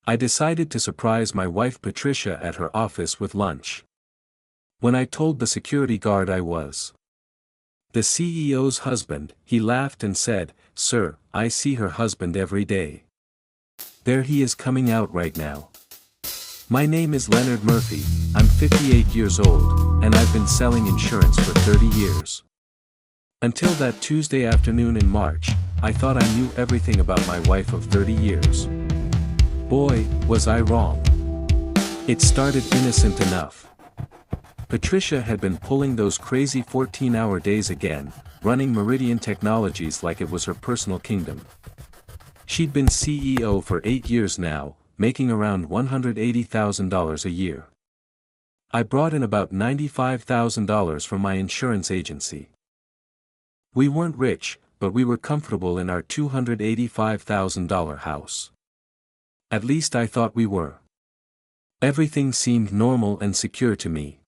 I decided to surprise my wife Patricia at her office with lunch. When I told the security guard I was the CEO's husband, he laughed and said, "Sir, I see her husband every day. There he is coming out right now." My name is Leonard Murphy, I'm 58 years old, and I've been selling insurance for 30 years. Until that Tuesday afternoon in March, I thought I knew everything about my wife of 30 years. Boy, was I wrong. It started innocent enough. Patricia had been pulling those crazy 14-hour days again, running Meridian Technologies like it was her personal kingdom. She'd been CEO for 8 years now, making around $180,000 a year. I brought in about $95,000 from my insurance agency. We weren't rich, but we were comfortable in our $285,000 house. At least I thought we were. Everything seemed normal and secure to me.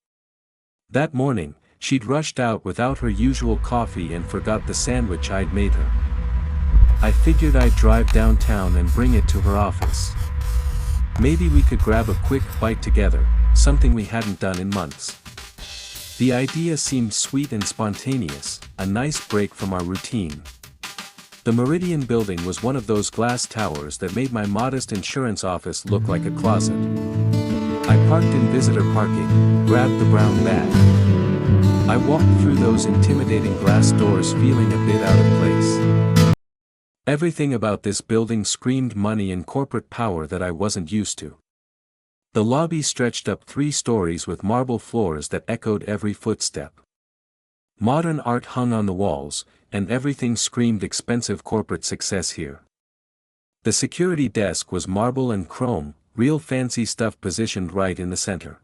That morning, she'd rushed out without her usual coffee and forgot the sandwich I'd made her. I figured I'd drive downtown and bring it to her office. Maybe we could grab a quick bite together, something we hadn't done in months. The idea seemed sweet and spontaneous, a nice break from our routine. The Meridian building was one of those glass towers that made my modest insurance office look like a closet. I parked in visitor parking, grabbed the brown bag. I walked through those intimidating glass doors feeling a bit out of place. Everything about this building screamed money and corporate power that I wasn't used to. The lobby stretched up 3 stories with marble floors that echoed every footstep. Modern art hung on the walls, and everything screamed expensive corporate success here. The security desk was marble and chrome, real fancy stuff positioned right in the center.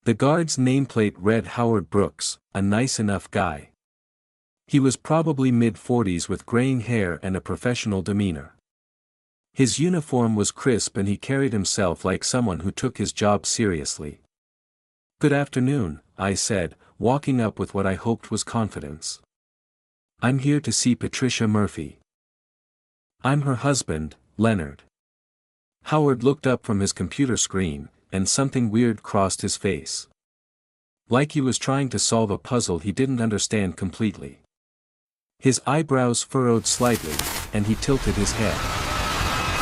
The guard's nameplate read Howard Brooks, a nice enough guy. He was probably mid-40s with graying hair and a professional demeanor. His uniform was crisp and he carried himself like someone who took his job seriously. "Good afternoon," I said, walking up with what I hoped was confidence. "I'm here to see Patricia Murphy." "I'm her husband, Leonard." Howard looked up from his computer screen, and something weird crossed his face. Like he was trying to solve a puzzle he didn't understand completely. His eyebrows furrowed slightly, and he tilted his head.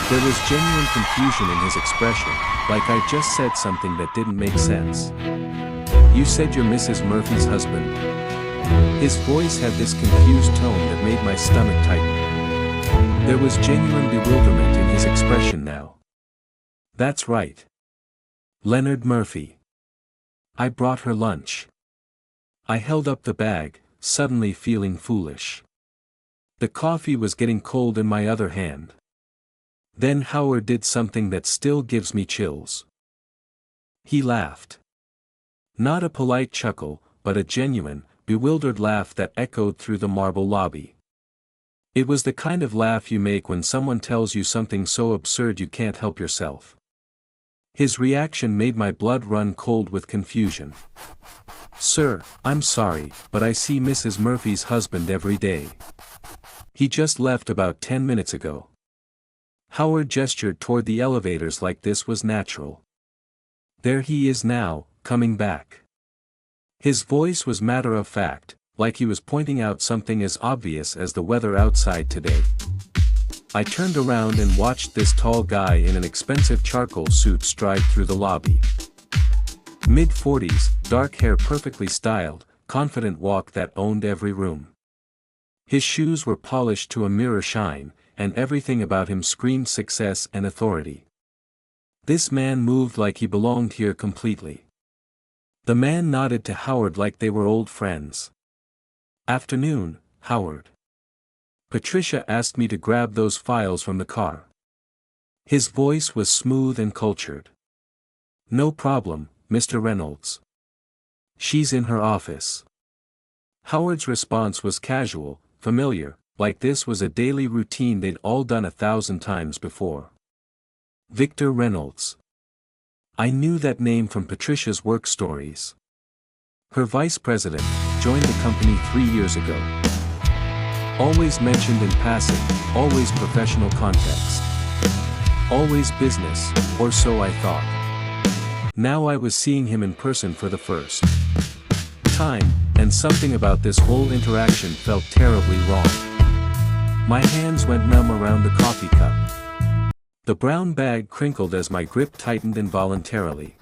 There was genuine confusion in his expression, like I just said something that didn't make sense. "You said you're Mrs. Murphy's husband?" His voice had this confused tone that made my stomach tighten. There was genuine bewilderment in his expression now. "That's right. Leonard Murphy. I brought her lunch." I held up the bag, suddenly feeling foolish. The coffee was getting cold in my other hand. Then Howard did something that still gives me chills. He laughed. Not a polite chuckle, but a genuine, bewildered laugh that echoed through the marble lobby. It was the kind of laugh you make when someone tells you something so absurd you can't help yourself. His reaction made my blood run cold with confusion. "Sir, I'm sorry, but I see Mrs. Murphy's husband every day. He just left about 10 minutes ago." Howard gestured toward the elevators like this was natural. "There he is now, coming back." His voice was matter-of-fact, like he was pointing out something as obvious as the weather outside today. I turned around and watched this tall guy in an expensive charcoal suit stride through the lobby. Mid-40s, dark hair perfectly styled, confident walk that owned every room. His shoes were polished to a mirror shine, and everything about him screamed success and authority. This man moved like he belonged here completely. The man nodded to Howard like they were old friends. "Afternoon, Howard. Patricia asked me to grab those files from the car." His voice was smooth and cultured. "No problem, Mr. Reynolds. She's in her office." Howard's response was casual, familiar, like this was a daily routine they'd all done 1,000 times before. Victor Reynolds. I knew that name from Patricia's work stories. Her vice president joined the company 3 years ago. Always mentioned in passing, always professional context. Always business, or so I thought. Now I was seeing him in person for the first time, and something about this whole interaction felt terribly wrong. My hands went numb around the coffee cup. The brown bag crinkled as my grip tightened involuntarily.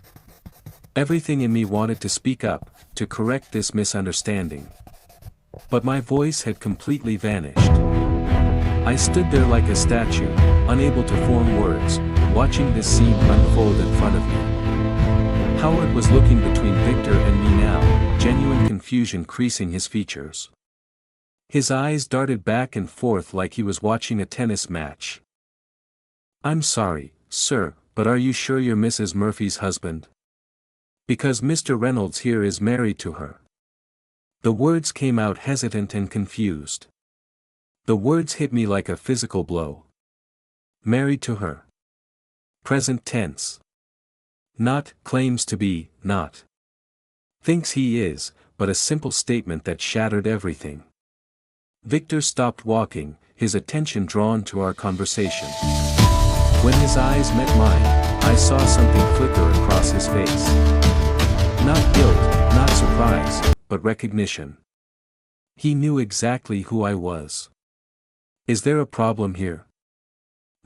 Everything in me wanted to speak up, to correct this misunderstanding. But my voice had completely vanished. I stood there like a statue, unable to form words, watching this scene unfold in front of me. Howard was looking between Victor and me now, genuine confusion creasing his features. His eyes darted back and forth like he was watching a tennis match. "I'm sorry, sir, but are you sure you're Mrs. Murphy's husband? Because Mr. Reynolds here is married to her." The words came out hesitant and confused. The words hit me like a physical blow. Married to her. Present tense. Not, claims to be, not. Thinks he is, but a simple statement that shattered everything. Victor stopped walking, his attention drawn to our conversation. When his eyes met mine, I saw something flicker across his face. Not guilt, not surprise, but recognition. He knew exactly who I was. "Is there a problem here?"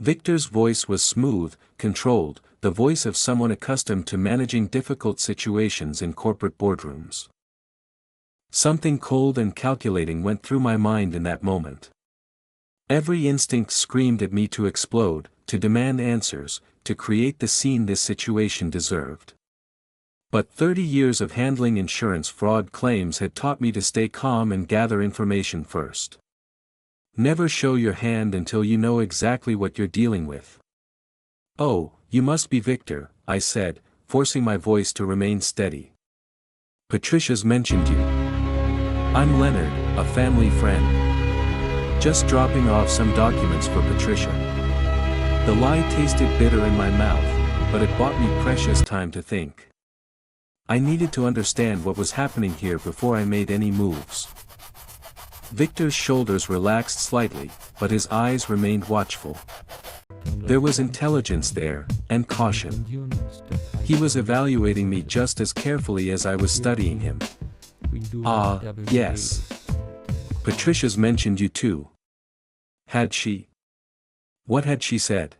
Victor's voice was smooth, controlled, the voice of someone accustomed to managing difficult situations in corporate boardrooms. Something cold and calculating went through my mind in that moment. Every instinct screamed at me to explode, to demand answers, to create the scene this situation deserved. But 30 years of handling insurance fraud claims had taught me to stay calm and gather information first. Never show your hand until you know exactly what you're dealing with. "Oh, you must be Victor," I said, forcing my voice to remain steady. "Patricia's mentioned you." "I'm Leonard, a family friend. Just dropping off some documents for Patricia." The lie tasted bitter in my mouth, but it bought me precious time to think. I needed to understand what was happening here before I made any moves. Victor's shoulders relaxed slightly, but his eyes remained watchful. There was intelligence there, and caution. He was evaluating me just as carefully as I was studying him. "Ah, yes. Patricia's mentioned you too." Had she? What had she said?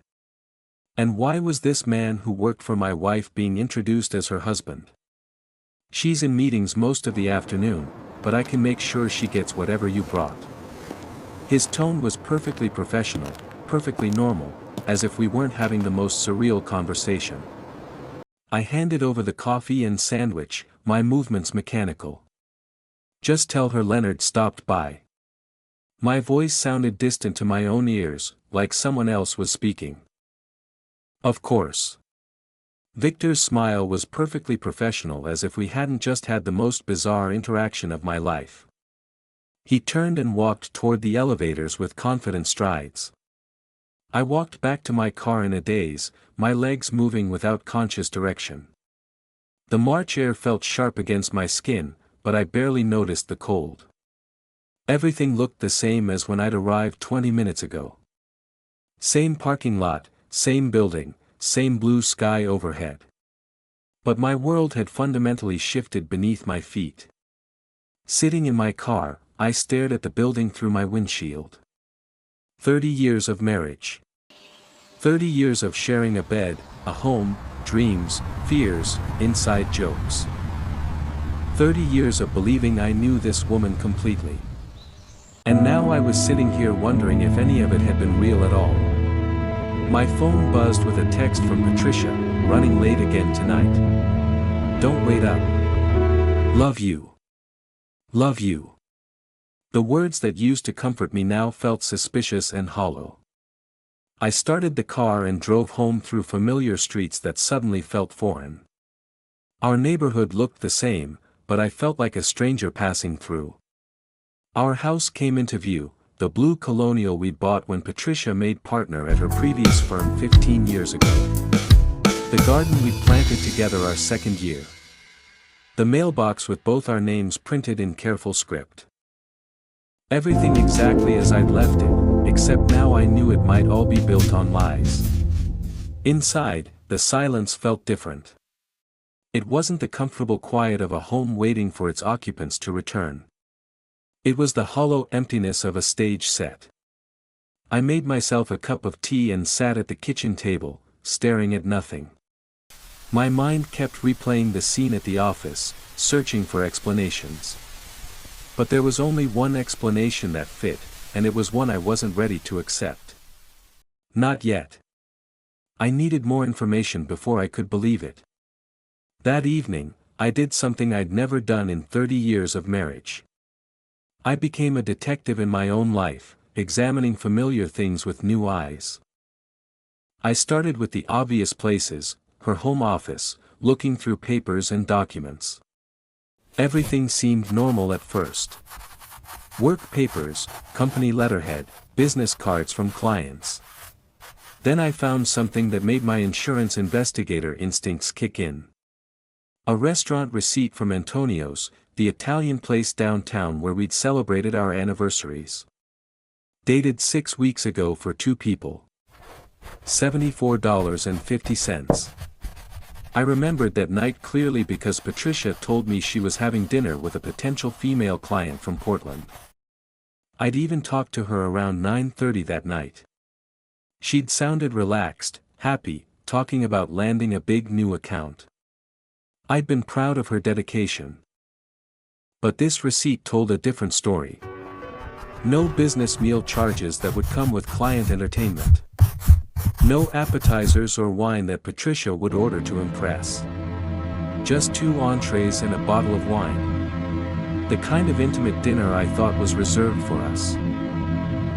And why was this man who worked for my wife being introduced as her husband? "She's in meetings most of the afternoon, but I can make sure she gets whatever you brought." His tone was perfectly professional, perfectly normal, as if we weren't having the most surreal conversation. I handed over the coffee and sandwich, my movements mechanical. "Just tell her Leonard stopped by." My voice sounded distant to my own ears, like someone else was speaking. "Of course." Victor's smile was perfectly professional, as if we hadn't just had the most bizarre interaction of my life. He turned and walked toward the elevators with confident strides. I walked back to my car in a daze, my legs moving without conscious direction. The March air felt sharp against my skin, but I barely noticed the cold. Everything looked the same as when I'd arrived 20 minutes ago. Same parking lot, same building, same blue sky overhead. But my world had fundamentally shifted beneath my feet. Sitting in my car, I stared at the building through my windshield. 30 years of marriage. 30 years of sharing a bed, a home, dreams, fears, inside jokes. 30 years of believing I knew this woman completely. And now I was sitting here wondering if any of it had been real at all. My phone buzzed with a text from Patricia, running late again tonight. "Don't wait up. Love you. Love you." The words that used to comfort me now felt suspicious and hollow. I started the car and drove home through familiar streets that suddenly felt foreign. Our neighborhood looked the same, but I felt like a stranger passing through. Our house came into view, the blue colonial we'd bought when Patricia made partner at her previous firm 15 years ago. The garden we'd planted together our second year. The mailbox with both our names printed in careful script. Everything exactly as I'd left it, except now I knew it might all be built on lies. Inside, the silence felt different. It wasn't the comfortable quiet of a home waiting for its occupants to return. It was the hollow emptiness of a stage set. I made myself a cup of tea and sat at the kitchen table, staring at nothing. My mind kept replaying the scene at the office, searching for explanations. But there was only one explanation that fit, and it was one I wasn't ready to accept. Not yet. I needed more information before I could believe it. That evening, I did something I'd never done in 30 years of marriage. I became a detective in my own life, examining familiar things with new eyes. I started with the obvious places, her home office, looking through papers and documents. Everything seemed normal at first. Work papers, company letterhead, business cards from clients. Then I found something that made my insurance investigator instincts kick in. A restaurant receipt from Antonio's, the Italian place downtown where we'd celebrated our anniversaries. Dated 6 weeks ago for 2 people. $74.50. I remembered that night clearly because Patricia told me she was having dinner with a potential female client from Portland. I'd even talked to her around 9:30 that night. She'd sounded relaxed, happy, talking about landing a big new account. I'd been proud of her dedication. But this receipt told a different story. No business meal charges that would come with client entertainment. No appetizers or wine that Patricia would order to impress. Just 2 entrees and a bottle of wine. The kind of intimate dinner I thought was reserved for us.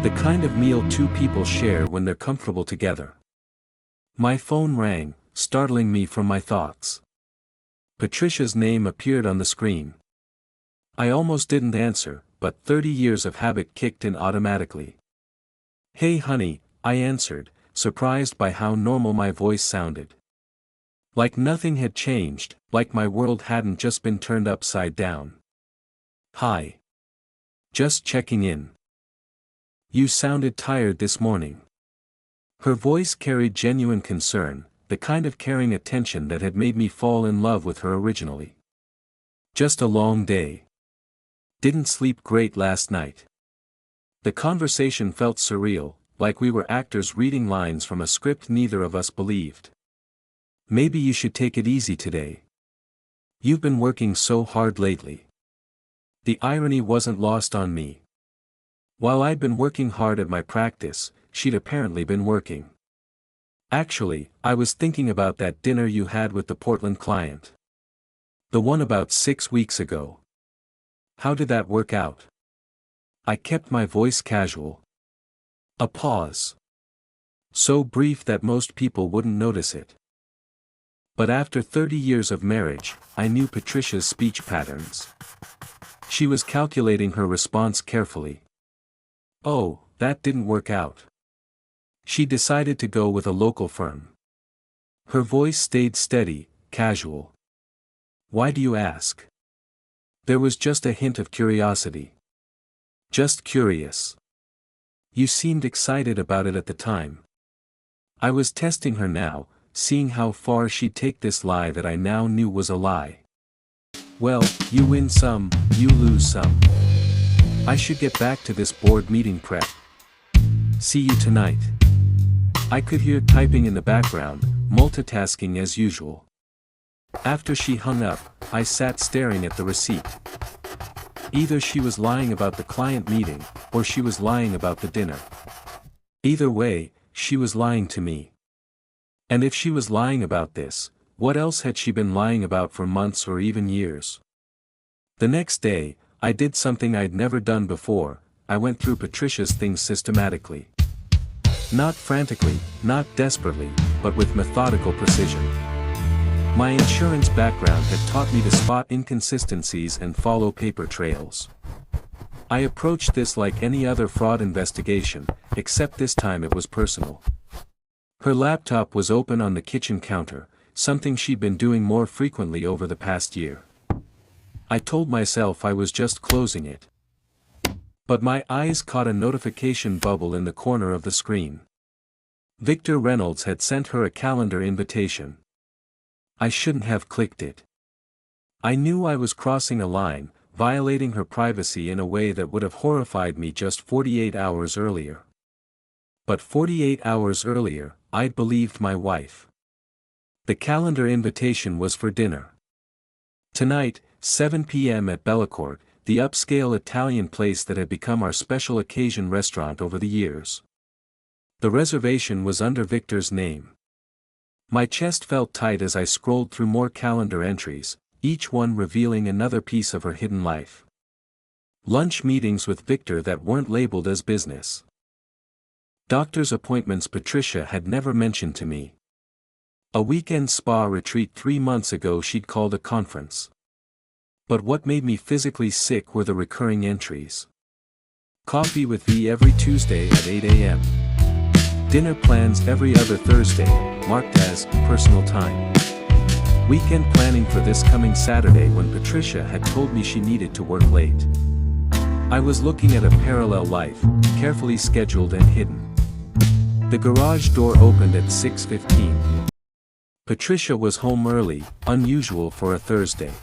The kind of meal 2 people share when they're comfortable together. My phone rang, startling me from my thoughts. Patricia's name appeared on the screen. I almost didn't answer, but 30 years of habit kicked in automatically. "Hey honey," I answered, surprised by how normal my voice sounded. Like nothing had changed, like my world hadn't just been turned upside down. "Hi. Just checking in. You sounded tired this morning." Her voice carried genuine concern, the kind of caring attention that had made me fall in love with her originally. "Just a long day. Didn't sleep great last night." The conversation felt surreal, like we were actors reading lines from a script neither of us believed. "Maybe you should take it easy today. You've been working so hard lately." The irony wasn't lost on me. While I'd been working hard at my practice, she'd apparently been working. "Actually, I was thinking about that dinner you had with the Portland client. The one about 6 weeks ago. How did that work out?" I kept my voice casual. A pause. So brief that most people wouldn't notice it. But after 30 years of marriage, I knew Patricia's speech patterns. She was calculating her response carefully. "Oh, that didn't work out. She decided to go with a local firm." Her voice stayed steady, casual. "Why do you ask?" There was just a hint of curiosity. "Just curious. You seemed excited about it at the time." I was testing her now, seeing how far she'd take this lie that I now knew was a lie. "Well, you win some, you lose some. I should get back to this board meeting prep. See you tonight." I could hear typing in the background, multitasking as usual. After she hung up, I sat staring at the receipt. Either she was lying about the client meeting, or she was lying about the dinner. Either way, she was lying to me. And if she was lying about this, what else had she been lying about for months or even years? The next day, I did something I'd never done before. I went through Patricia's things systematically. Not frantically, not desperately, but with methodical precision. My insurance background had taught me to spot inconsistencies and follow paper trails. I approached this like any other fraud investigation, except this time it was personal. Her laptop was open on the kitchen counter, something she'd been doing more frequently over the past year. I told myself I was just closing it. But my eyes caught a notification bubble in the corner of the screen. Victor Reynolds had sent her a calendar invitation. I shouldn't have clicked it. I knew I was crossing a line, violating her privacy in a way that would have horrified me just 48 hours earlier. But 48 hours earlier, I'd believed my wife. The calendar invitation was for dinner. Tonight, 7 p.m. at Bellecourt, the upscale Italian place that had become our special occasion restaurant over the years. The reservation was under Victor's name. My chest felt tight as I scrolled through more calendar entries, each one revealing another piece of her hidden life. Lunch meetings with Victor that weren't labeled as business. Doctor's appointments Patricia had never mentioned to me. A weekend spa retreat 3 months ago she'd called a conference. But what made me physically sick were the recurring entries. Coffee with V every Tuesday at 8 a.m. Dinner plans every other Thursday, marked as personal time. Weekend planning for this coming Saturday when Patricia had told me she needed to work late. I was looking at a parallel life, carefully scheduled and hidden. The garage door opened at 6:15. Patricia was home early, unusual for a Thursday.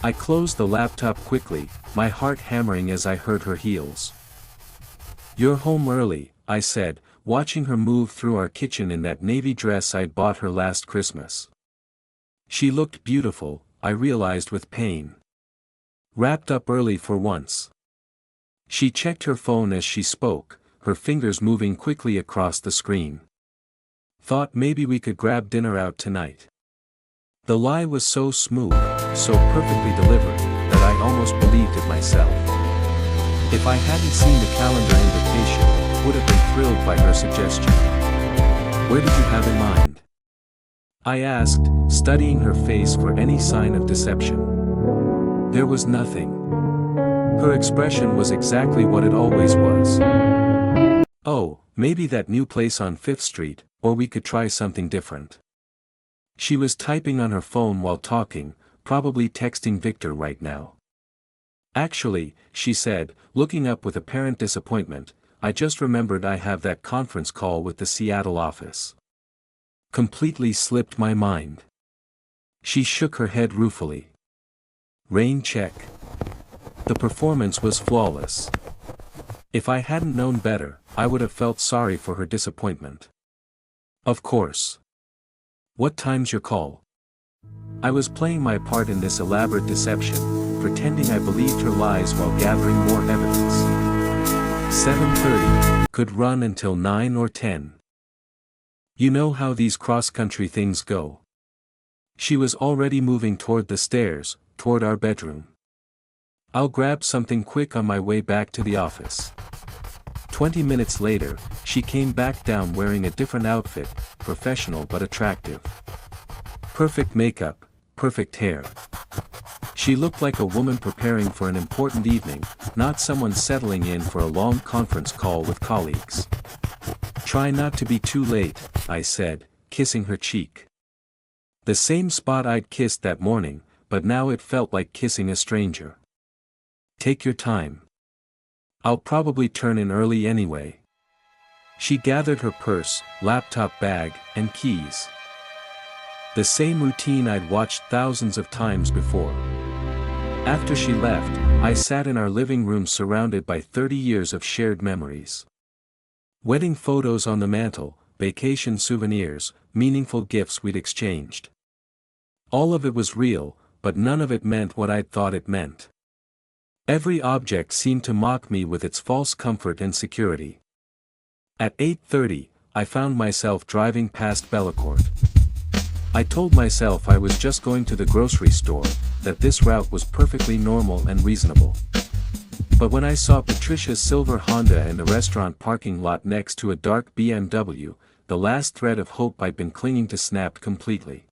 I closed the laptop quickly, my heart hammering as I heard her heels. "You're home early," I said, watching her move through our kitchen in that navy dress I'd bought her last Christmas. She looked beautiful, I realized with pain. Wrapped up early for once. She checked her phone as she spoke, her fingers moving quickly across the screen. "Thought maybe we could grab dinner out tonight." The lie was so smooth, so perfectly delivered, that I almost believed it myself. If I hadn't seen the calendar invitation, I would have been thrilled by her suggestion. "Where did you have in mind?" I asked, studying her face for any sign of deception. There was nothing. Her expression was exactly what it always was. "Oh, maybe that new place on 5th Street, or we could try something different." She was typing on her phone while talking, probably texting Victor right now. "Actually," she said, looking up with apparent disappointment, "I just remembered I have that conference call with the Seattle office. Completely slipped my mind." She shook her head ruefully. Rain check. The performance was flawless. If I hadn't known better, I would have felt sorry for her disappointment. "Of course. What time's your call?" I was playing my part in this elaborate deception, pretending I believed her lies while gathering more evidence. 7:30, could run until 9 or 10. You know how these cross-country things go. She was already moving toward the stairs, toward our bedroom. "I'll grab something quick on my way back to the office." 20 minutes later, she came back down wearing a different outfit, professional but attractive. Perfect makeup, perfect hair. She looked like a woman preparing for an important evening, not someone settling in for a long conference call with colleagues. "Try not to be too late," I said, kissing her cheek. The same spot I'd kissed that morning, but now it felt like kissing a stranger. "Take your time. I'll probably turn in early anyway." She gathered her purse, laptop bag, and keys. The same routine I'd watched thousands of times before. After she left, I sat in our living room surrounded by 30 years of shared memories. Wedding photos on the mantle, vacation souvenirs, meaningful gifts we'd exchanged. All of it was real, but none of it meant what I'd thought it meant. Every object seemed to mock me with its false comfort and security. At 8:30, I found myself driving past Bellecourt. I told myself I was just going to the grocery store, that this route was perfectly normal and reasonable. But when I saw Patricia's silver Honda in the restaurant parking lot next to a dark BMW, the last thread of hope I'd been clinging to snapped completely.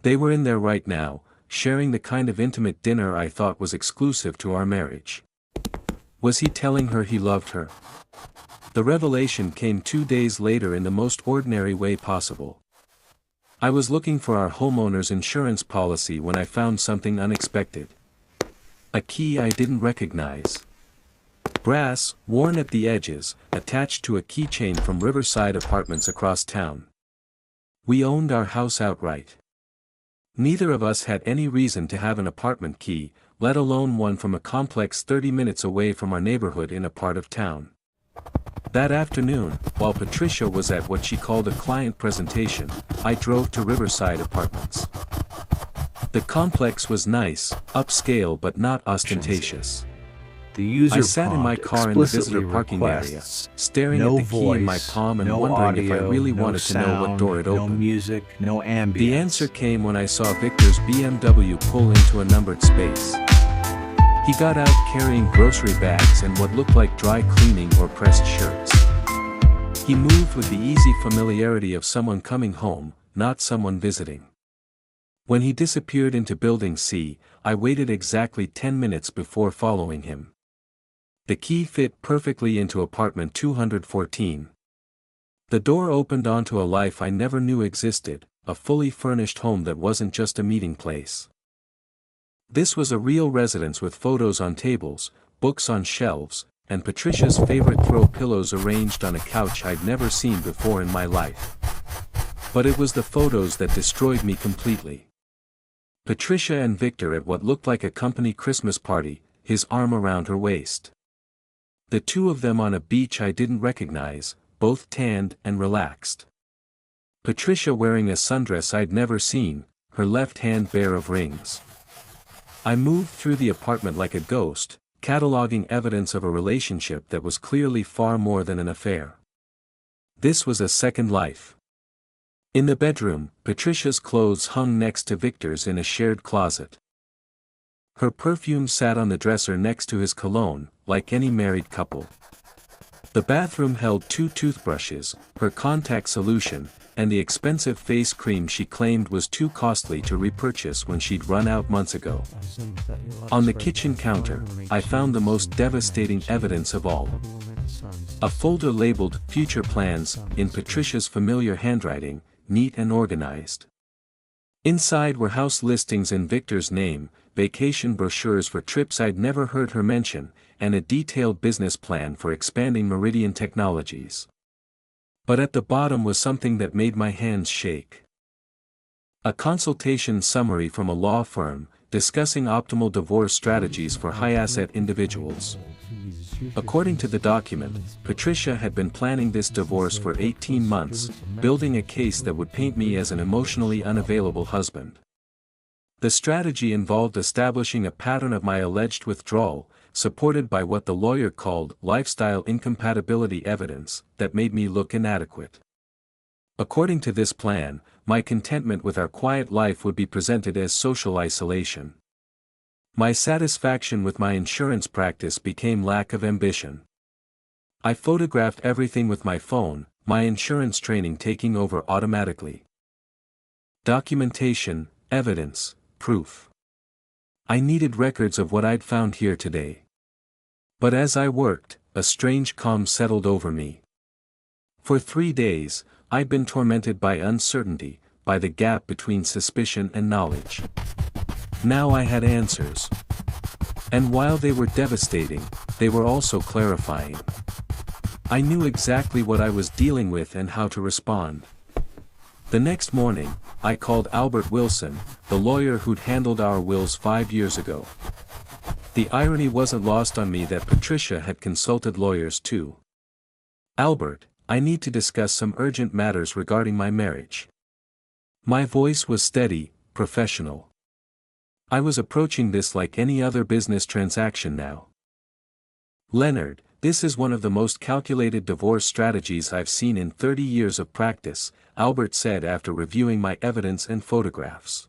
They were in there right now, sharing the kind of intimate dinner I thought was exclusive to our marriage. Was he telling her he loved her? The revelation came 2 days later in the most ordinary way possible. I was looking for our homeowner's insurance policy when I found something unexpected. A key I didn't recognize. Brass, worn at the edges, attached to a keychain from Riverside Apartments across town. We owned our house outright. Neither of us had any reason to have an apartment key, let alone one from a complex 30 minutes away from our neighborhood in a part of town. That afternoon, while Patricia was at what she called a client presentation, I drove to Riverside Apartments. The complex was nice, upscale but not ostentatious. The user I sat in my car in the visitor parking area, staring at the key in my palm and wondering if I really wanted to know what door it opened. No music, no ambience. The answer came when I saw Victor's BMW pull into a numbered space. He got out carrying grocery bags and what looked like dry cleaning or pressed shirts. He moved with the easy familiarity of someone coming home, not someone visiting. When he disappeared into Building C, I waited exactly 10 minutes before following him. The key fit perfectly into apartment 214. The door opened onto a life I never knew existed, a fully furnished home that wasn't just a meeting place. This was a real residence with photos on tables, books on shelves, and Patricia's favorite throw pillows arranged on a couch I'd never seen before in my life. But it was the photos that destroyed me completely. Patricia and Victor at what looked like a company Christmas party, his arm around her waist. The two of them on a beach I didn't recognize, both tanned and relaxed. Patricia wearing a sundress I'd never seen, her left hand bare of rings. I moved through the apartment like a ghost, cataloging evidence of a relationship that was clearly far more than an affair. This was a second life. In the bedroom, Patricia's clothes hung next to Victor's in a shared closet. Her perfume sat on the dresser next to his cologne, like any married couple. The bathroom held 2 toothbrushes, her contact solution, and the expensive face cream she claimed was too costly to repurchase when she'd run out months ago. On the kitchen counter, I found the most devastating evidence of all. A folder labeled Future Plans, in Patricia's familiar handwriting, neat and organized. Inside were house listings in Victor's name, vacation brochures for trips I'd never heard her mention, and a detailed business plan for expanding Meridian Technologies. But at the bottom was something that made my hands shake. A consultation summary from a law firm, discussing optimal divorce strategies for high-asset individuals. According to the document, Patricia had been planning this divorce for 18 months, building a case that would paint me as an emotionally unavailable husband. The strategy involved establishing a pattern of my alleged withdrawal, supported by what the lawyer called lifestyle incompatibility evidence, that made me look inadequate. According to this plan, my contentment with our quiet life would be presented as social isolation. My satisfaction with my insurance practice became lack of ambition. I photographed everything with my phone, my insurance training taking over automatically. Documentation, evidence, proof. I needed records of what I'd found here today. But as I worked, a strange calm settled over me. For 3 days, I'd been tormented by uncertainty, by the gap between suspicion and knowledge. Now I had answers. And while they were devastating, they were also clarifying. I knew exactly what I was dealing with and how to respond. The next morning, I called Albert Wilson, the lawyer who'd handled our wills 5 years ago. The irony wasn't lost on me that Patricia had consulted lawyers too. "Albert, I need to discuss some urgent matters regarding my marriage." My voice was steady, professional. I was approaching this like any other business transaction now. "Leonard, this is one of the most calculated divorce strategies I've seen in 30 years of practice," Albert said after reviewing my evidence and photographs.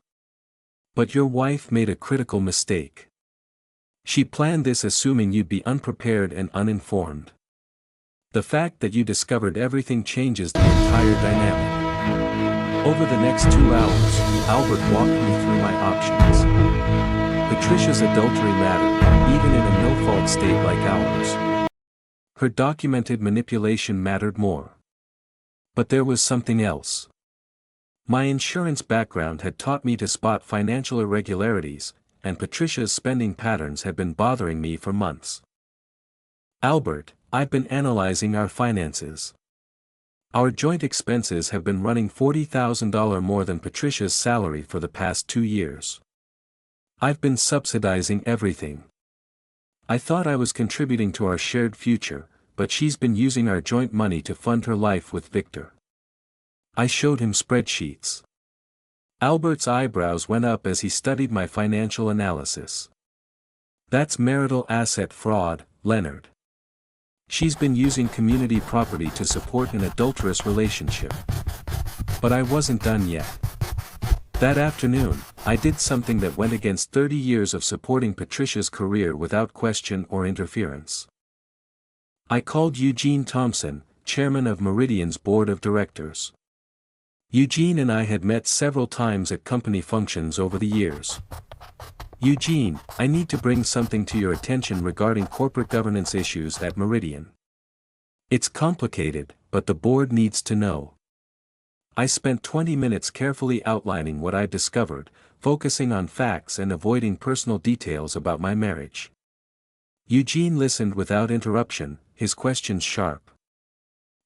"But your wife made a critical mistake. She planned this assuming you'd be unprepared and uninformed. The fact that you discovered everything changes the entire dynamic." Over the next 2 hours, Albert walked me through my options. Patricia's adultery mattered, even in a no-fault state like ours. Her documented manipulation mattered more. But there was something else. My insurance background had taught me to spot financial irregularities, and Patricia's spending patterns had been bothering me for months. Albert, I've been analyzing our finances. Our joint expenses have been running $40,000 more than Patricia's salary for the past 2 years. I've been subsidizing everything. I thought I was contributing to our shared future, but she's been using our joint money to fund her life with Victor. I showed him spreadsheets. Albert's eyebrows went up as he studied my financial analysis. That's marital asset fraud, Leonard. She's been using community property to support an adulterous relationship. But I wasn't done yet. That afternoon, I did something that went against 30 years of supporting Patricia's career without question or interference. I called Eugene Thompson, chairman of Meridian's board of directors. Eugene and I had met several times at company functions over the years. Eugene, I need to bring something to your attention regarding corporate governance issues at Meridian. It's complicated, but the board needs to know. I spent 20 minutes carefully outlining what I'd discovered, focusing on facts and avoiding personal details about my marriage. Eugene listened without interruption, his questions sharp.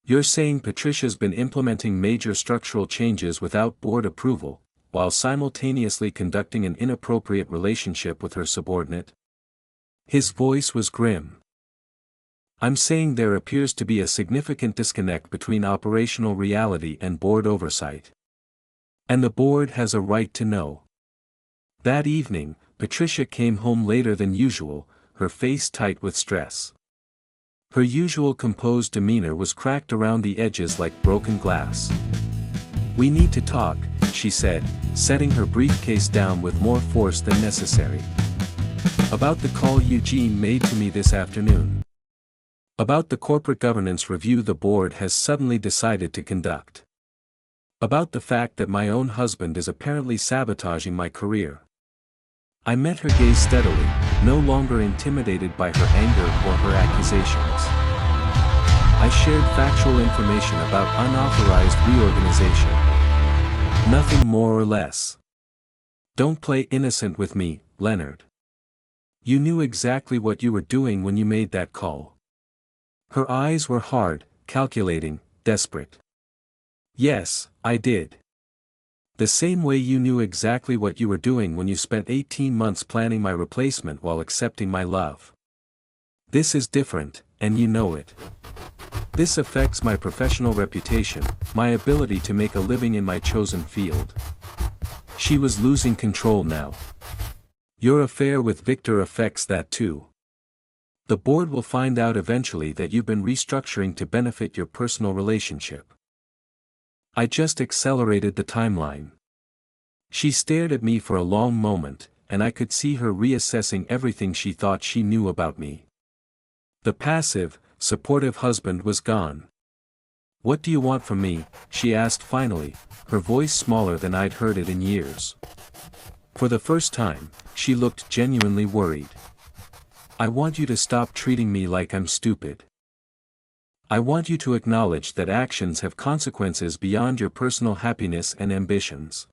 You're saying Patricia's been implementing major structural changes without board approval, while simultaneously conducting an inappropriate relationship with her subordinate? His voice was grim. I'm saying there appears to be a significant disconnect between operational reality and board oversight. And the board has a right to know. That evening, Patricia came home later than usual, her face tight with stress. Her usual composed demeanor was cracked around the edges like broken glass. We need to talk, she said, setting her briefcase down with more force than necessary. About the call Eugene made to me this afternoon. About the corporate governance review the board has suddenly decided to conduct. About the fact that my own husband is apparently sabotaging my career. I met her gaze steadily, no longer intimidated by her anger or her accusations. I shared factual information about unauthorized reorganization. Nothing more or less. Don't play innocent with me, Leonard. You knew exactly what you were doing when you made that call. Her eyes were hard, calculating, desperate. Yes, I did. The same way you knew exactly what you were doing when you spent 18 months planning my replacement while accepting my love. This is different, and you know it. This affects my professional reputation, my ability to make a living in my chosen field. She was losing control now. Your affair with Victor affects that too. The board will find out eventually that you've been restructuring to benefit your personal relationship. I just accelerated the timeline. She stared at me for a long moment, and I could see her reassessing everything she thought she knew about me. The passive, supportive husband was gone. What do you want from me? She asked finally, her voice smaller than I'd heard it in years. For the first time, she looked genuinely worried. I want you to stop treating me like I'm stupid. I want you to acknowledge that actions have consequences beyond your personal happiness and ambitions.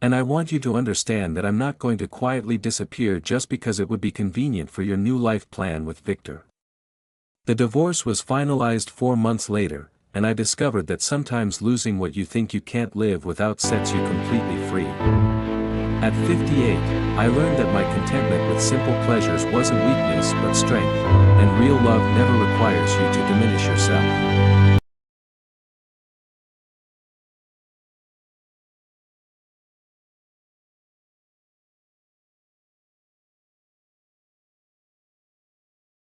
And I want you to understand that I'm not going to quietly disappear just because it would be convenient for your new life plan with Victor. The divorce was finalized 4 months later, and I discovered that sometimes losing what you think you can't live without sets you completely free. At 58, I learned that my contentment with simple pleasures wasn't weakness but strength, and real love never requires you to diminish yourself.